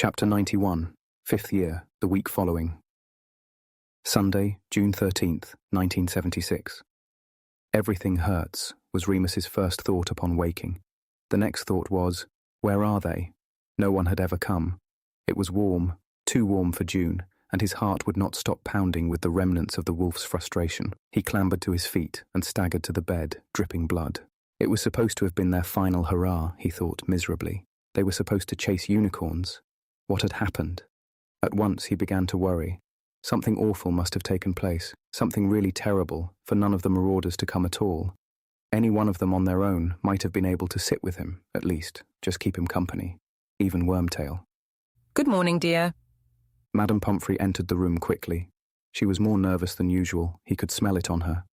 Chapter 91, 5th year, the week following. Sunday, June 13th, 1976. Everything hurts, was Remus's first thought upon waking. The next thought was, where are they? No one had ever come. It was warm, too warm for June, and his heart would not stop pounding with the remnants of the wolf's frustration. He clambered to his feet and staggered to the bed, dripping blood. It was supposed to have been their final hurrah, he thought miserably. They were supposed to chase unicorns. What had happened? At once he began to worry. Something awful must have taken place, something really terrible, for none of the marauders to come at all. Any one of them on their own might have been able to sit with him, at least, just keep him company. Even Wormtail. Good morning, dear. Madame Pomfrey entered the room quickly. She was more nervous than usual. He could smell it on her.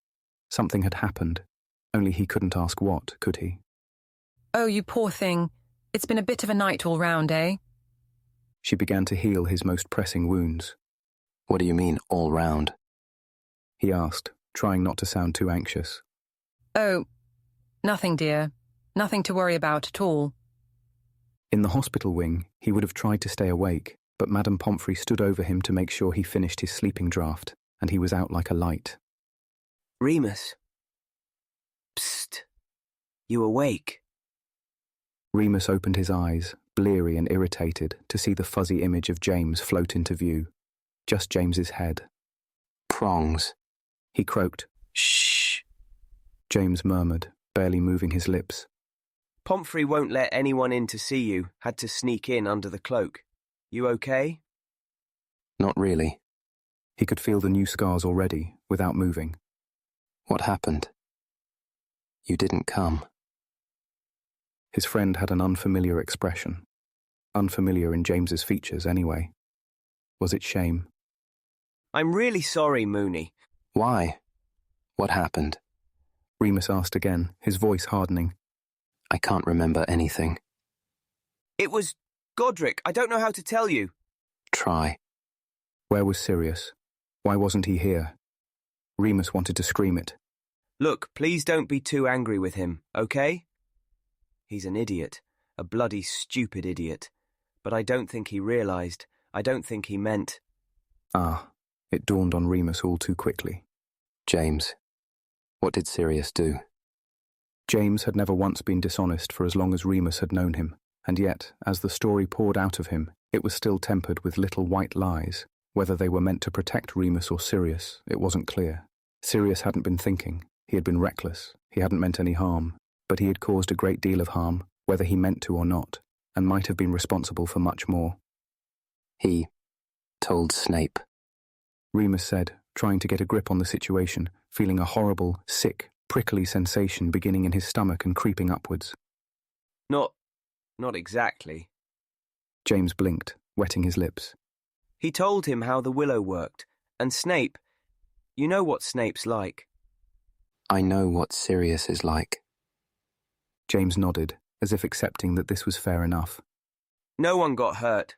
Something had happened. Only he couldn't ask what, could he? Oh, you poor thing. It's been a bit of a night all round, eh? She began to heal his most pressing wounds. What do you mean, all round? He asked, trying not to sound too anxious. Oh, nothing, dear. Nothing to worry about at all. In the hospital wing, he would have tried to stay awake, but Madame Pomfrey stood over him to make sure he finished his sleeping draught, and he was out like a light. Remus. Psst. You awake? Remus opened his eyes, bleary and irritated, to see the fuzzy image of James float into view. Just James's head. Prongs. He croaked. Shh. James murmured, barely moving his lips. Pomfrey won't let anyone in to see you. Had to sneak in under the cloak. You okay? Not really. He could feel the new scars already, without moving. What happened? You didn't come. His friend had an unfamiliar expression. Unfamiliar in James's features, anyway. Was it shame? I'm really sorry, Mooney. Why? What happened? Remus asked again, his voice hardening. I can't remember anything. It was Godric. I don't know how to tell you. Try. Where was Sirius? Why wasn't he here? Remus wanted to scream it. Look, please don't be too angry with him, okay? He's an idiot. A bloody stupid idiot. But I don't think he realised. I don't think he meant. Ah, it dawned on Remus all too quickly. James. What did Sirius do? James had never once been dishonest for as long as Remus had known him, and yet, as the story poured out of him, it was still tempered with little white lies. Whether they were meant to protect Remus or Sirius, it wasn't clear. Sirius hadn't been thinking. He had been reckless. He hadn't meant any harm. But he had caused a great deal of harm, whether he meant to or not, and might have been responsible for much more. He told Snape. Remus said, trying to get a grip on the situation, feeling a horrible, sick, prickly sensation beginning in his stomach and creeping upwards. Not exactly. James blinked, wetting his lips. He told him how the willow worked, and Snape, you know what Snape's like. I know what Sirius is like. James nodded, as if accepting that this was fair enough. No one got hurt.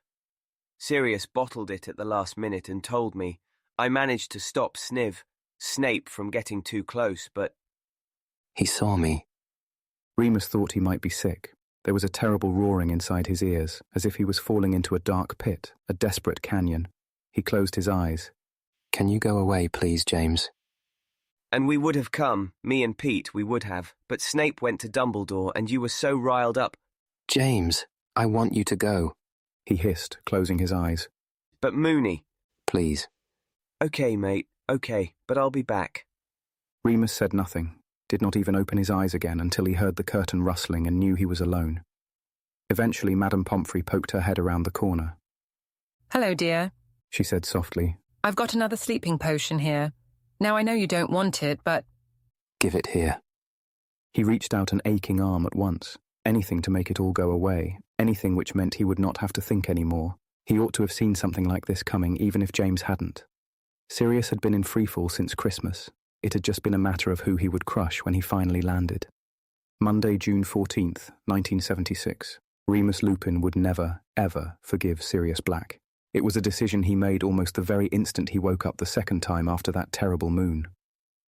Sirius bottled it at the last minute and told me. I managed to stop Snape from getting too close, but... He saw me. Remus thought he might be sick. There was a terrible roaring inside his ears, as if he was falling into a dark pit, a desperate canyon. He closed his eyes. Can you go away, please, James? And we would have come, me and Pete, we would have, but Snape went to Dumbledore and you were so riled up. James, I want you to go. He hissed, closing his eyes. But Mooney. Please. Okay, mate, okay, but I'll be back. Remus said nothing, did not even open his eyes again until he heard the curtain rustling and knew he was alone. Eventually, Madame Pomfrey poked her head around the corner. Hello, dear, she said softly. I've got another sleeping potion here. Now I know you don't want it, but... Give it here. He reached out an aching arm at once. Anything to make it all go away. Anything which meant he would not have to think anymore. He ought to have seen something like this coming, even if James hadn't. Sirius had been in freefall since Christmas. It had just been a matter of who he would crush when he finally landed. Monday, June 14th, 1976. Remus Lupin would never, ever forgive Sirius Black. It was a decision he made almost the very instant he woke up the second time after that terrible moon.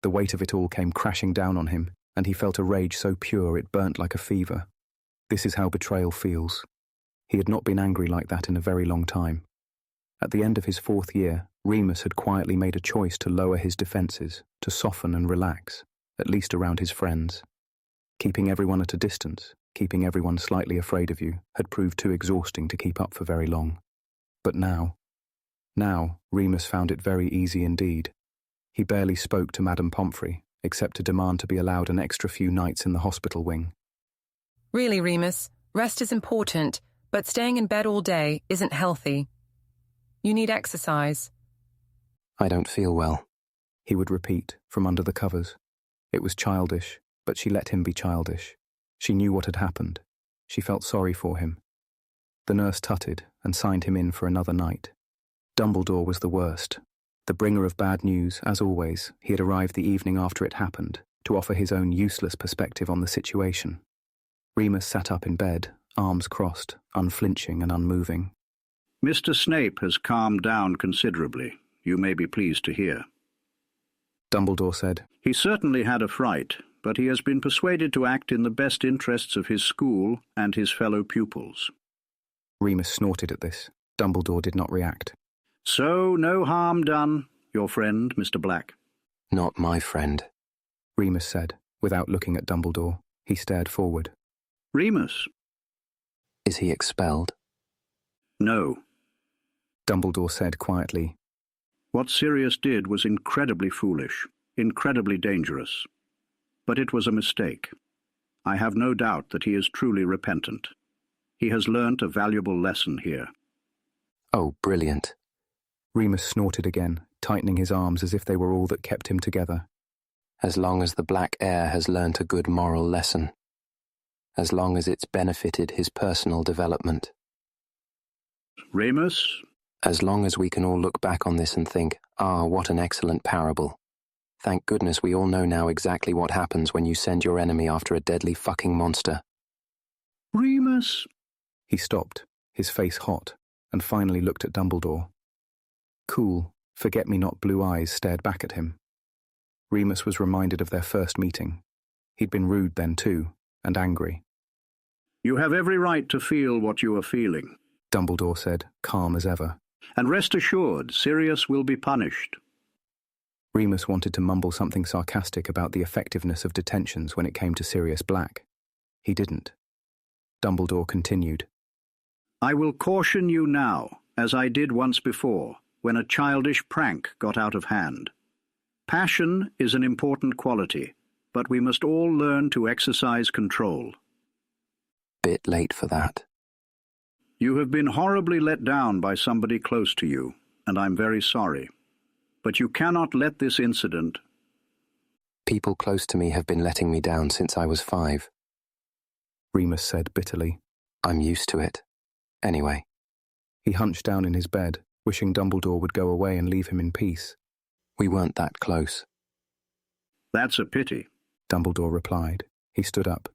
The weight of it all came crashing down on him, and he felt a rage so pure it burnt like a fever. This is how betrayal feels. He had not been angry like that in a very long time. At the end of his 4th year, Remus had quietly made a choice to lower his defences, to soften and relax, at least around his friends. Keeping everyone at a distance, keeping everyone slightly afraid of you, had proved too exhausting to keep up for very long. But now, Remus found it very easy indeed. He barely spoke to Madame Pomfrey, except to demand to be allowed an extra few nights in the hospital wing. Really, Remus, rest is important, but staying in bed all day isn't healthy. You need exercise. I don't feel well. He would repeat from under the covers. It was childish, but she let him be childish. She knew what had happened. She felt sorry for him. The nurse tutted and signed him in for another night. Dumbledore was the worst. The bringer of bad news, as always, he had arrived the evening after it happened, to offer his own useless perspective on the situation. Remus sat up in bed, arms crossed, unflinching and unmoving. Mr. Snape has calmed down considerably, you may be pleased to hear. Dumbledore said. He certainly had a fright, but he has been persuaded to act in the best interests of his school and his fellow pupils. Remus snorted at this. Dumbledore did not react. So, no harm done, your friend, Mr. Black. Not my friend, Remus said, without looking at Dumbledore. He stared forward. Remus? Is he expelled? No. Dumbledore said quietly. What Sirius did was incredibly foolish, incredibly dangerous. But it was a mistake. I have no doubt that he is truly repentant. He has learnt a valuable lesson here. Oh, brilliant. Remus snorted again, tightening his arms as if they were all that kept him together. As long as the Black Heir has learnt a good moral lesson. As long as it's benefited his personal development. Remus? As long as we can all look back on this and think, what an excellent parable. Thank goodness we all know now exactly what happens when you send your enemy after a deadly fucking monster. Remus? He stopped, his face hot, and finally looked at Dumbledore. Cool, forget-me-not blue eyes stared back at him. Remus was reminded of their first meeting. He'd been rude then too, and angry. You have every right to feel what you are feeling, Dumbledore said, calm as ever. And rest assured, Sirius will be punished. Remus wanted to mumble something sarcastic about the effectiveness of detentions when it came to Sirius Black. He didn't. Dumbledore continued. I will caution you now, as I did once before, when a childish prank got out of hand. Passion is an important quality, but we must all learn to exercise control. Bit late for that. You have been horribly let down by somebody close to you, and I'm very sorry. But you cannot let this incident... People close to me have been letting me down since I was 5. Remus said bitterly. I'm used to it. Anyway. He hunched down in his bed, wishing Dumbledore would go away and leave him in peace. We weren't that close. That's a pity, Dumbledore replied. He stood up.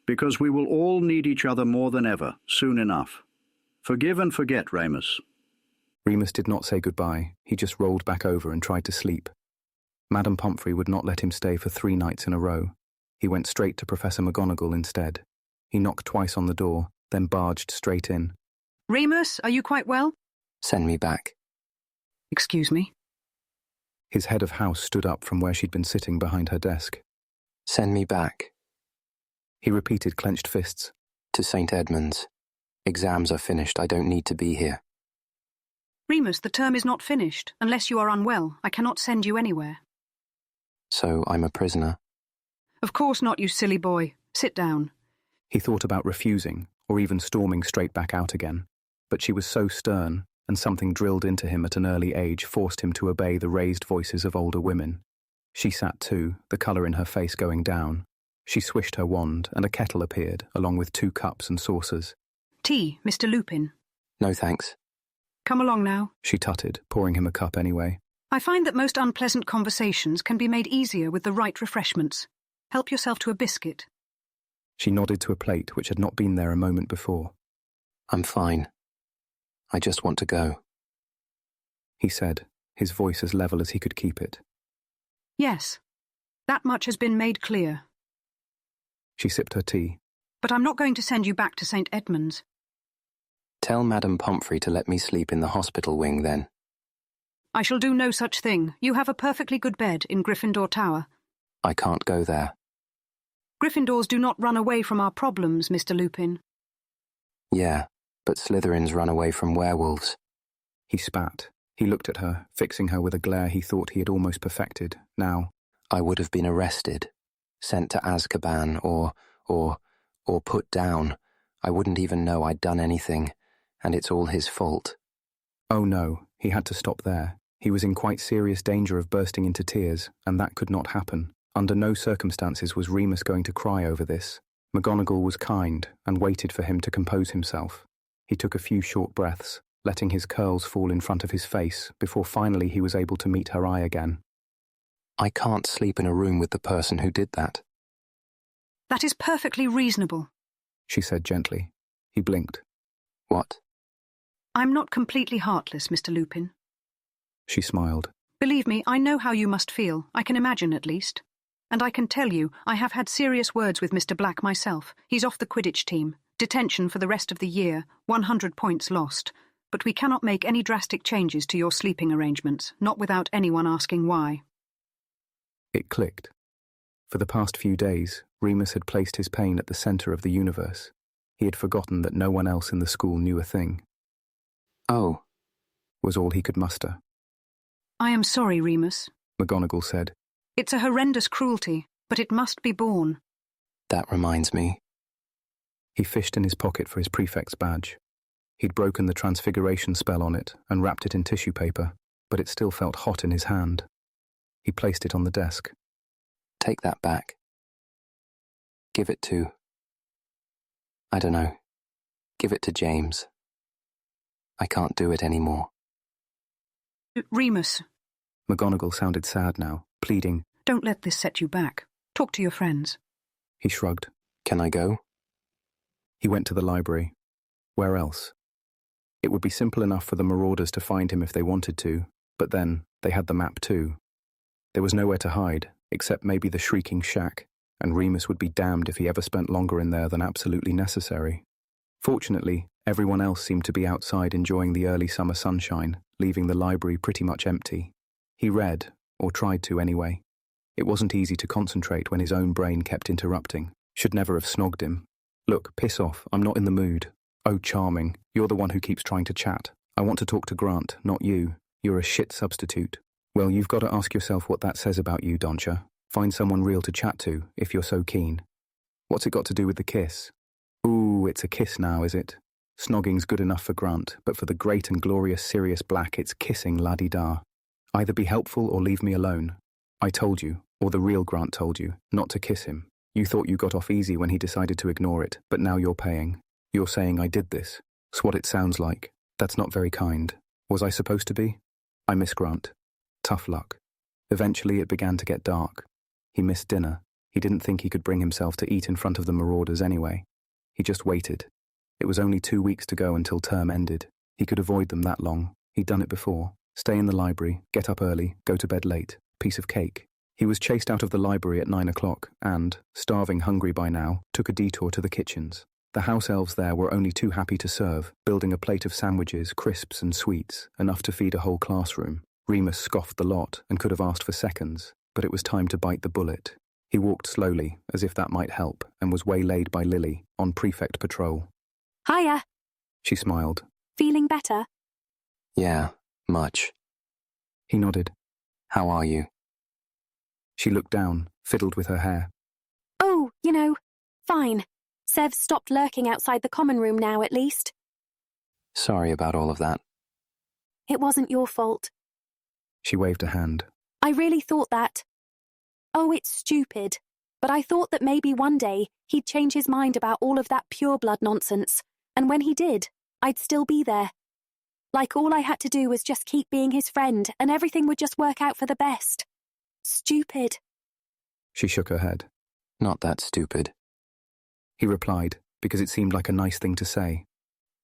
Because we will all need each other more than ever, soon enough. Forgive and forget, Remus. Remus did not say goodbye. He just rolled back over and tried to sleep. Madame Pomfrey would not let him stay for 3 nights in a row. He went straight to Professor McGonagall instead. He knocked twice on the door, then barged straight in. Remus, are you quite well? Send me back. Excuse me? His head of house stood up from where she'd been sitting behind her desk. Send me back. He repeated, clenched fists. To St. Edmund's. Exams are finished. I don't need to be here. Remus, the term is not finished. Unless you are unwell, I cannot send you anywhere. So I'm a prisoner? Of course not, you silly boy. Sit down. He thought about refusing, or even storming straight back out again. But she was so stern, and something drilled into him at an early age forced him to obey the raised voices of older women. She sat too, the colour in her face going down. She swished her wand, and a kettle appeared, along with 2 cups and saucers. Tea, Mr. Lupin. No thanks. Come along now, she tutted, pouring him a cup anyway. I find that most unpleasant conversations can be made easier with the right refreshments. Help yourself to a biscuit. She nodded to a plate which had not been there a moment before. I'm fine. I just want to go. He said, his voice as level as he could keep it. Yes, that much has been made clear. She sipped her tea. But I'm not going to send you back to St. Edmund's. Tell Madame Pomfrey to let me sleep in the hospital wing, then. I shall do no such thing. You have a perfectly good bed in Gryffindor Tower. I can't go there. Gryffindors do not run away from our problems, Mr. Lupin. Yeah, but Slytherins run away from werewolves. He spat. He looked at her, fixing her with a glare he thought he had almost perfected. Now, I would have been arrested, sent to Azkaban, or put down. I wouldn't even know I'd done anything, and it's all his fault. oh no, he had to stop there. He was in quite serious danger of bursting into tears, and that could not happen. Under no circumstances was Remus going to cry over this. McGonagall was kind and waited for him to compose himself. He took a few short breaths, letting his curls fall in front of his face before finally he was able to meet her eye again. I can't sleep in a room with the person who did that. That is perfectly reasonable, she said gently. He blinked. What? I'm not completely heartless, Mr. Lupin. She smiled. Believe me, I know how you must feel. I can imagine, at least. And I can tell you, I have had serious words with Mr. Black myself. He's off the Quidditch team. Detention for the rest of the year. 100 points lost. But we cannot make any drastic changes to your sleeping arrangements, not without anyone asking why. It clicked. For the past few days, Remus had placed his pain at the centre of the universe. He had forgotten that no one else in the school knew a thing. Oh, was all he could muster. I am sorry, Remus, McGonagall said. It's a horrendous cruelty, but it must be borne. that reminds me. He fished in his pocket for his prefect's badge. He'd broken the transfiguration spell on it and wrapped it in tissue paper, but it still felt hot in his hand. He placed it on the desk. Take that back. Give it to... I don't know. Give it to James. I can't do it anymore. Remus. McGonagall sounded sad now, pleading. Don't let this set you back. Talk to your friends. He shrugged. Can I go? He went to the library. Where else? It would be simple enough for the marauders to find him if they wanted to, but then they had the map too. There was nowhere to hide, except maybe the Shrieking Shack, and Remus would be damned if he ever spent longer in there than absolutely necessary. Fortunately, everyone else seemed to be outside enjoying the early summer sunshine, leaving the library pretty much empty. He read, or tried to anyway. It wasn't easy to concentrate when his own brain kept interrupting. Should never have snogged him. Look, piss off, I'm not in the mood. Oh, charming, you're the one who keeps trying to chat. I want to talk to Grant, not you. You're a shit substitute. Well, you've got to ask yourself what that says about you, Doncha. Find someone real to chat to, if you're so keen. What's it got to do with the kiss? Ooh, it's a kiss now, is it? Snogging's good enough for Grant, but for the great and glorious Sirius Black, it's kissing la-di-da. Either be helpful or leave me alone. I told you, or the real Grant told you, not to kiss him. You thought you got off easy when he decided to ignore it, but now you're paying. You're saying I did this. It's what it sounds like. That's not very kind. Was I supposed to be? I miss Grant. Tough luck. Eventually it began to get dark. He missed dinner. He didn't think he could bring himself to eat in front of the marauders anyway. He just waited. It was only 2 weeks to go until term ended. He could avoid them that long. He'd done it before. Stay in the library, get up early, go to bed late. Piece of cake. He was chased out of the library at 9 o'clock and, starving hungry by now, took a detour to the kitchens. The house elves there were only too happy to serve, building a plate of sandwiches, crisps and sweets, enough to feed a whole classroom. Remus scoffed the lot and could have asked for seconds, but it was time to bite the bullet. He walked slowly, as if that might help, and was waylaid by Lily, on prefect patrol. Hiya. She smiled. Feeling better? Yeah, much. He nodded. How are you? She looked down, fiddled with her hair. Oh, fine. Sev stopped lurking outside the common room now, at least. Sorry about all of that. It wasn't your fault. She waved a hand. I really thought that. Oh, it's stupid. But I thought that maybe one day he'd change his mind about all of that pure-blood nonsense. And when he did, I'd still be there. Like all I had to do was just keep being his friend and everything would just work out for the best. Stupid. She shook her head. Not that stupid. He replied, because it seemed like a nice thing to say.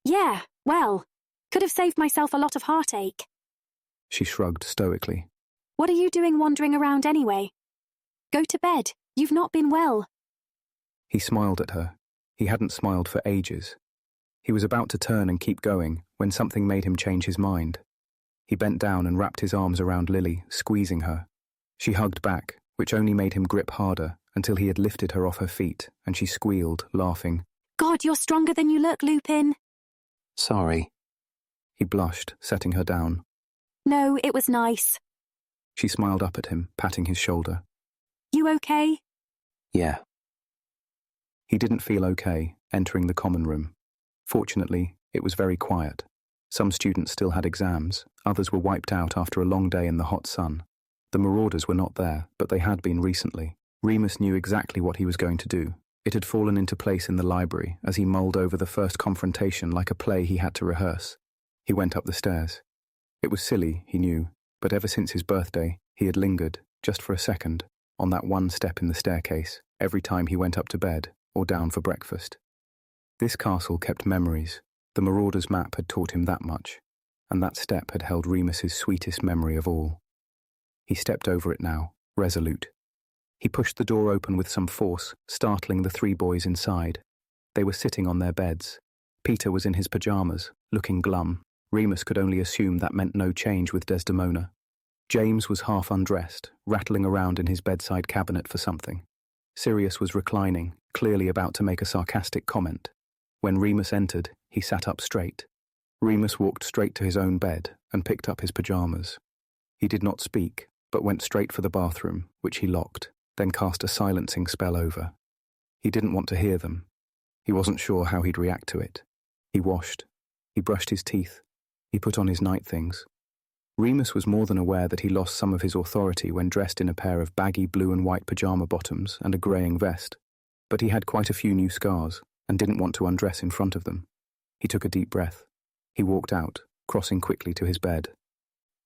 Yeah, well, could have saved myself a lot of heartache. She shrugged stoically. What are you doing wandering around anyway? Go to bed. You've not been well. He smiled at her. He hadn't smiled for ages. He was about to turn and keep going when something made him change his mind. He bent down and wrapped his arms around Lily, squeezing her. She hugged back, which only made him grip harder until he had lifted her off her feet, and she squealed, laughing. God, you're stronger than you look, Lupin. Sorry. He blushed, setting her down. No, it was nice. She smiled up at him, patting his shoulder. You okay? Yeah. He didn't feel okay, entering the common room. Fortunately, it was very quiet. Some students still had exams, others were wiped out after a long day in the hot sun. The marauders were not there, but they had been recently. Remus knew exactly what he was going to do. It had fallen into place in the library as he mulled over the first confrontation like a play he had to rehearse. He went up the stairs. It was silly, he knew, but ever since his birthday, he had lingered, just for a second, on that one step in the staircase, every time he went up to bed or down for breakfast. This castle kept memories. The Marauder's map had taught him that much, and that step had held Remus's sweetest memory of all. He stepped over it now, resolute. He pushed the door open with some force, startling the three boys inside. They were sitting on their beds. Peter was in his pyjamas, looking glum. Remus could only assume that meant no change with Desdemona. James was half undressed, rattling around in his bedside cabinet for something. Sirius was reclining, clearly about to make a sarcastic comment. When Remus entered, he sat up straight. Remus walked straight to his own bed and picked up his pyjamas. He did not speak, but went straight for the bathroom, which he locked, then cast a silencing spell over. He didn't want to hear them. He wasn't sure how he'd react to it. He washed. He brushed his teeth. He put on his night things. Remus was more than aware that he lost some of his authority when dressed in a pair of baggy blue and white pyjama bottoms and a greying vest, but he had quite a few new scars and didn't want to undress in front of them. He took a deep breath. He walked out, crossing quickly to his bed.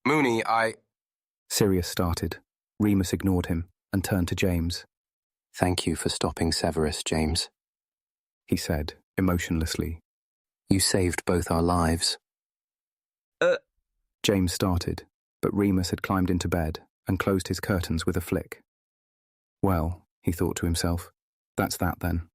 Mooney, Sirius started. Remus ignored him and turned to James. Thank you for stopping Severus, James, He said, emotionlessly. You saved both our lives. James started, but Remus had climbed into bed and closed his curtains with a flick. Well, he thought to himself, that's that then.